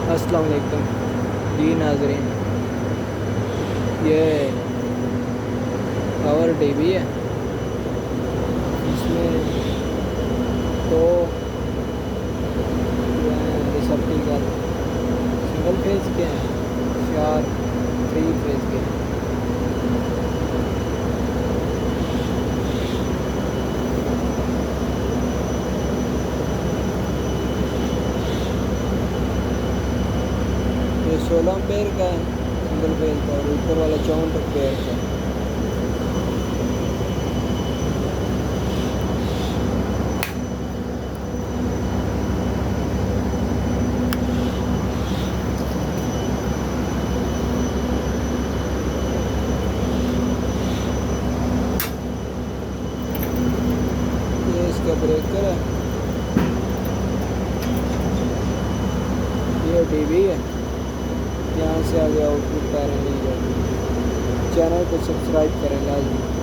अस्सलाम वालेकुम जी नाज़रीन, ये पावर टीवी है। इसमें तो रिसेप्टिकल सिंगल फेज के हैं, चार 3 फेज के हैं। ये 16 एम्पेयर का है सिंगल फेज का, और ऊपर वाला 64 एम्पेयर का है। ये इसका ब्रेकर है, ये टीवी है, यहाँ से आगे आउटपुट तारें ली जाती हैं। चैनल को सब्सक्राइब करें लाजमी।